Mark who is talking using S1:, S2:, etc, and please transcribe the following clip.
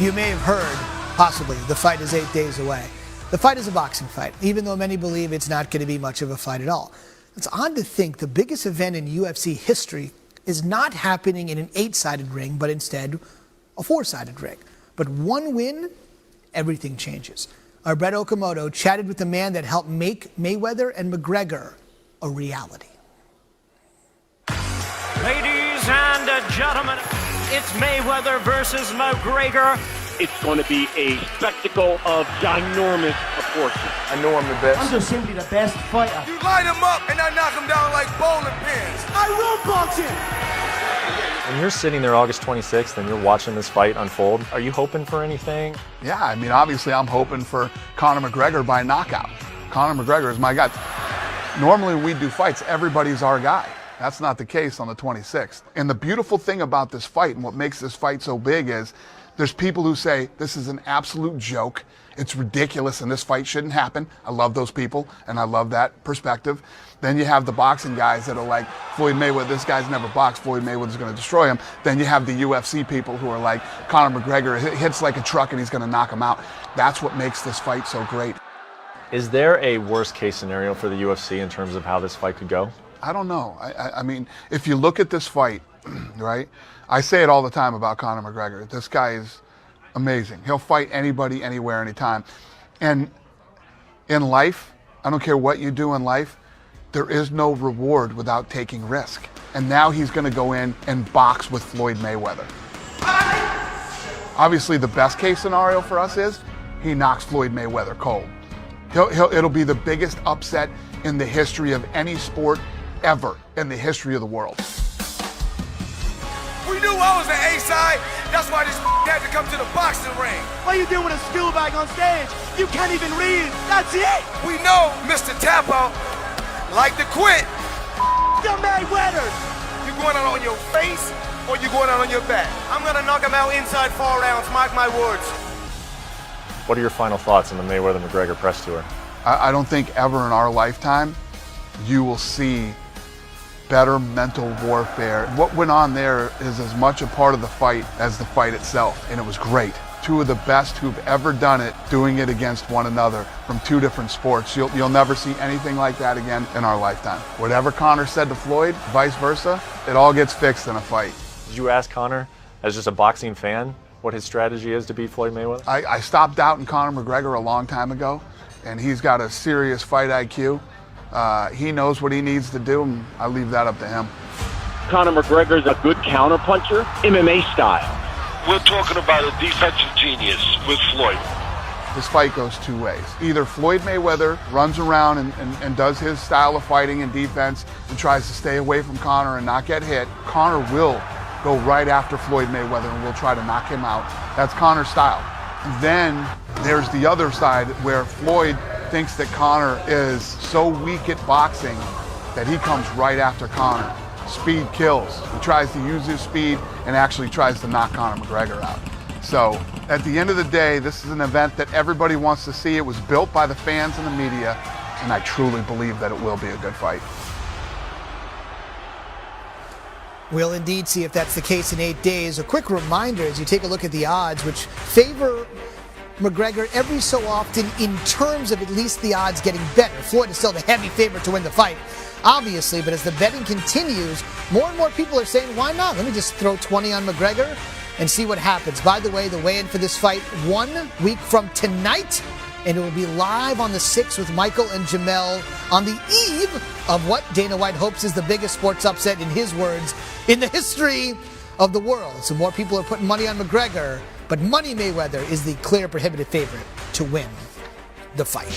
S1: You may have heard, possibly, the fight is 8 days away. The fight is a boxing fight, even though many believe it's not going to be much of a fight at all. It's odd to think the biggest event in UFC history is not happening in an 8-sided ring, but instead a 4-sided ring. But one win, everything changes. Our Brett Okamoto chatted with the man that helped make Mayweather and Mcgregor a reality.
S2: Ladies and gentlemen, it's Mayweather versus McGregor.
S3: It's going to be a spectacle of ginormous proportions.
S4: I know I'm the best.
S5: I'm just simply the best fighter.
S6: You light him up and I knock him down like bowling pins.
S5: I will box him!
S7: When you're sitting there August 26th and you're watching this fight unfold, are you hoping for anything?
S4: Yeah, I mean, obviously I'm hoping for Conor McGregor by knockout. Conor McGregor is my guy. Normally when we do fights, everybody's our guy. That's not the case on the 26th. And the beautiful thing about this fight and what makes this fight so big is there's people who say this is an absolute joke. It's ridiculous and this fight shouldn't happen. I love those people and I love that perspective. Then you have the boxing guys that are like, Floyd Mayweather, this guy's never boxed, Floyd Mayweather's gonna destroy him. Then you have the UFC people who are like, Conor McGregor hits like a truck and he's gonna knock him out. That's what makes this fight so great.
S7: Is there a worst case scenario for the UFC in terms of how this fight could go?
S4: I don't know. I mean, if you look at this fight, right? I say it all the time about Conor McGregor. This guy is amazing. He'll fight anybody, anywhere, anytime. And in life, I don't care what you do in life, there is no reward without taking risk. And now he's going to go in and box with Floyd Mayweather. Obviously, the best case scenario for us is he knocks Floyd Mayweather cold. It'll be the biggest upset in the history of any sport ever in the history of the world.
S6: We knew I was the A-side. That's why this had to come to the boxing ring.
S5: What are you doing with a school bag on stage? You can't even read. That's it.
S6: We know Mr. Tap-Out like to quit.
S5: The Mayweathers.
S6: You going out on your face or you going out on your back?
S5: I'm gonna knock him out inside 4 rounds. Mark my words.
S7: What are your final thoughts on the Mayweather-McGregor press tour?
S4: I don't think ever in our lifetime you will see better mental warfare. What went on there is as much a part of the fight as the fight itself, and it was great. Two of the best who've ever done it, doing it against one another from two different sports. You'll never see anything like that again in our lifetime. Whatever Conor said to Floyd, vice versa, it all gets fixed in a fight.
S7: Did you ask Conor, as just a boxing fan, what his strategy is to beat Floyd Mayweather?
S4: I stopped doubting Conor McGregor a long time ago, and he's got a serious fight IQ. He knows what he needs to do, and I leave that up to him.
S3: Conor McGregor's a good counterpuncher, MMA style.
S8: We're talking about a defensive genius with Floyd.
S4: This fight goes two ways. Either Floyd Mayweather runs around and does his style of fighting and defense and tries to stay away from Conor and not get hit. Conor will go right after Floyd Mayweather and will try to knock him out. That's Conor's style. Then there's the other side where Floyd thinks that Conor is so weak at boxing that he comes right after Conor. Speed kills. He tries to use his speed and actually tries to knock Conor McGregor out. So at the end of the day, this is an event that everybody wants to see. It was built by the fans and the media, and I truly believe that it will be a good fight.
S1: We'll indeed see if that's the case in 8 days. A quick reminder as you take a look at the odds, which favor McGregor every so often in terms of at least the odds getting better. Floyd is still the heavy favorite to win the fight, obviously, but as the betting continues, more and more people are saying, why not? Let me just throw 20 on McGregor and see what happens. By the way, the weigh-in for this fight 1 week from tonight, and it will be live on the 6th with Michael and Jamel on the eve of what Dana White hopes is the biggest sports upset, in his words, in the history of the world. So more people are putting money on McGregor, but Money Mayweather is the clear prohibitive favorite to win the fight.